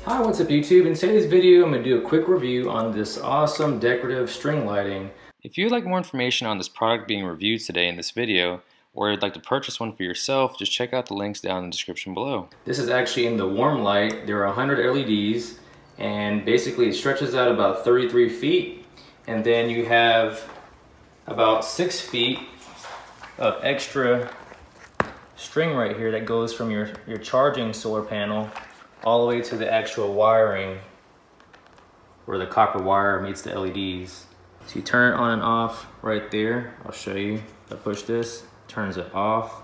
Hi, what's up YouTube? In today's video, I'm going to do a quick review on this awesome decorative string lighting. If you'd like more information on this product being reviewed today in this video, or you'd like to purchase one for yourself, just check out the links down in the description below. This is actually in the warm light. There are 100 LEDs, and basically it stretches out about 33 feet, and then you have about 6 feet of extra string right here that goes from your charging solar panel all the way to the actual wiring where the copper wire meets the LEDs. So you turn it on and off right there. I'll show you. I push this, turns it off.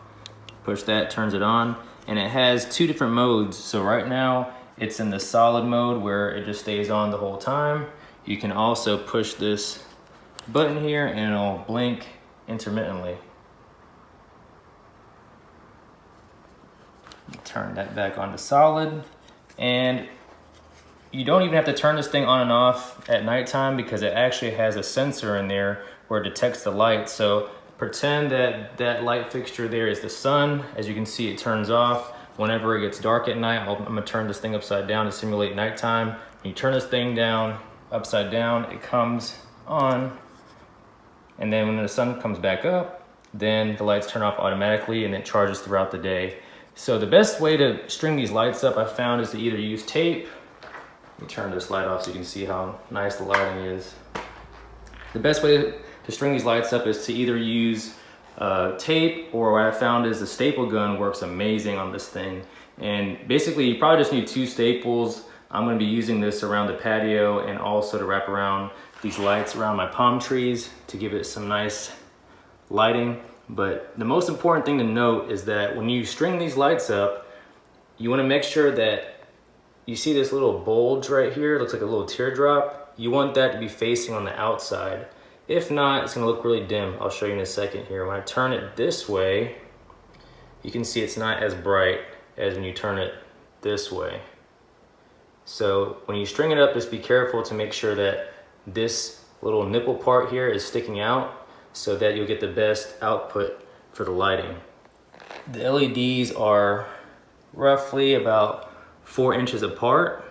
Push that, turns it on. And it has two different modes. So right now it's in the solid mode where it just stays on the whole time. You can also push this button here and it'll blink intermittently. Turn that back on to solid. And you don't even have to turn this thing on and off at nighttime because it actually has a sensor in there where it detects the light. So pretend that that light fixture there is the sun. As you can see, it turns off whenever it gets dark at night. I'm gonna turn this thing upside down to simulate nighttime. When you turn this thing down, upside down, it comes on. And then when the sun comes back up, then the lights turn off automatically and it charges throughout the day. So the best way to string these lights up I found is to either use tape. Let me turn this light off so you can see how nice the lighting is. The best way to string these lights up is to either use tape, or what I found is the staple gun works amazing on this thing. And basically you probably just need 2 staples. I'm going to be using this around the patio and also to wrap around these lights around my palm trees to give it some nice lighting. But the most important thing to note is that when you string these lights up, you want to make sure that you see this little bulge right here. It looks like a little teardrop. You want that to be facing on the outside. If not, it's going to look really dim. I'll show you in a second here. When I turn it this way, you can see it's not as bright as when you turn it this way. So when you string it up, just be careful to make sure that this little nipple part here is sticking out, so that you'll get the best output for the lighting. The LEDs are roughly about 4 inches apart,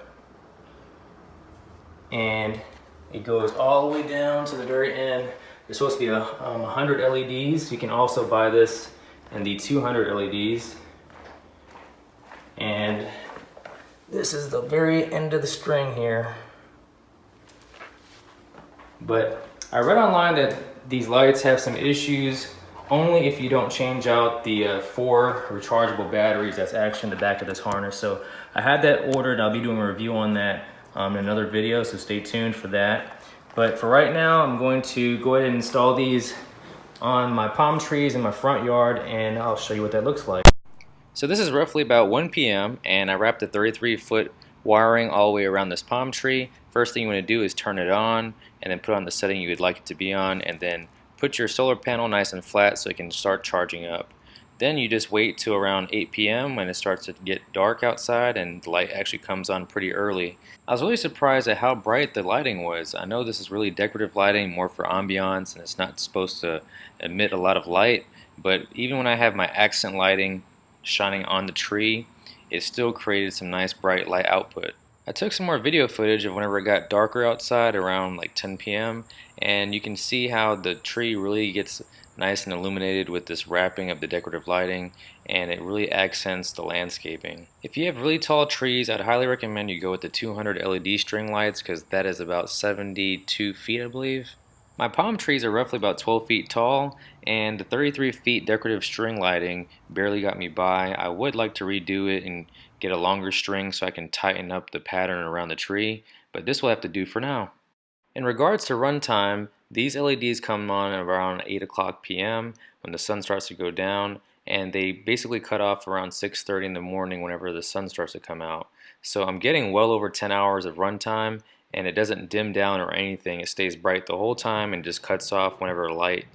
and it goes all the way down to the very end. There's supposed to be 100 LEDs. You can also buy this in the 200 LEDs. And this is the very end of the string here. But I read online that these lights have some issues only if you don't change out the 4 rechargeable batteries that's actually in the back of this harness. So I had that ordered. I'll be doing a review on that in another video, so stay tuned for that. But for right now, I'm going to go ahead and install these on my palm trees in my front yard, and I'll show you what that looks like. So this is roughly about 1 p.m. and I wrapped the 33-foot wiring all the way around this palm tree. First thing you want to do is turn it on and then put on the setting you would like it to be on, and then put your solar panel nice and flat so it can start charging up. Then you just wait till around 8 p.m. when it starts to get dark outside and the light actually comes on pretty early. I was really surprised at how bright the lighting was. I know this is really decorative lighting, more for ambiance, and it's not supposed to emit a lot of light, but even when I have my accent lighting shining on the tree, it still created some nice bright light output. I took some more video footage of whenever it got darker outside around like 10 p.m. and you can see how the tree really gets nice and illuminated with this wrapping of the decorative lighting, and it really accents the landscaping. If you have really tall trees, I'd highly recommend you go with the 200 LED string lights because that is about 72 feet, I believe. My palm trees are roughly about 12 feet tall, and the 33 feet decorative string lighting barely got me by. I would like to redo it and get a longer string so I can tighten up the pattern around the tree, but this will have to do for now. In regards to runtime, these LEDs come on around 8 o'clock p.m. when the sun starts to go down, and they basically cut off around 6:30 in the morning whenever the sun starts to come out. So I'm getting well over 10 hours of runtime, and it doesn't dim down or anything. It stays bright the whole time and just cuts off whenever light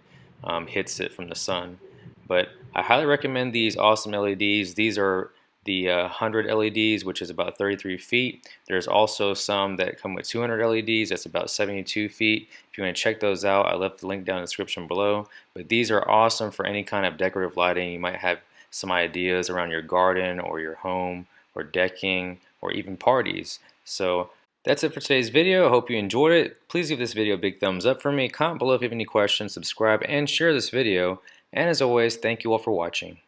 hits it from the sun. But I highly recommend these awesome LEDs. These are the 100 LEDs, which is about 33 feet. There's also some that come with 200 LEDs, that's about 72 feet. If you want to check those out, I left the link down in the description below. But these are awesome for any kind of decorative lighting. You might have some ideas around your garden or your home or decking or even parties. So that's it for today's video. I hope you enjoyed it. Please give this video a big thumbs up for me. Comment below if you have any questions, subscribe, and share this video. And as always, thank you all for watching.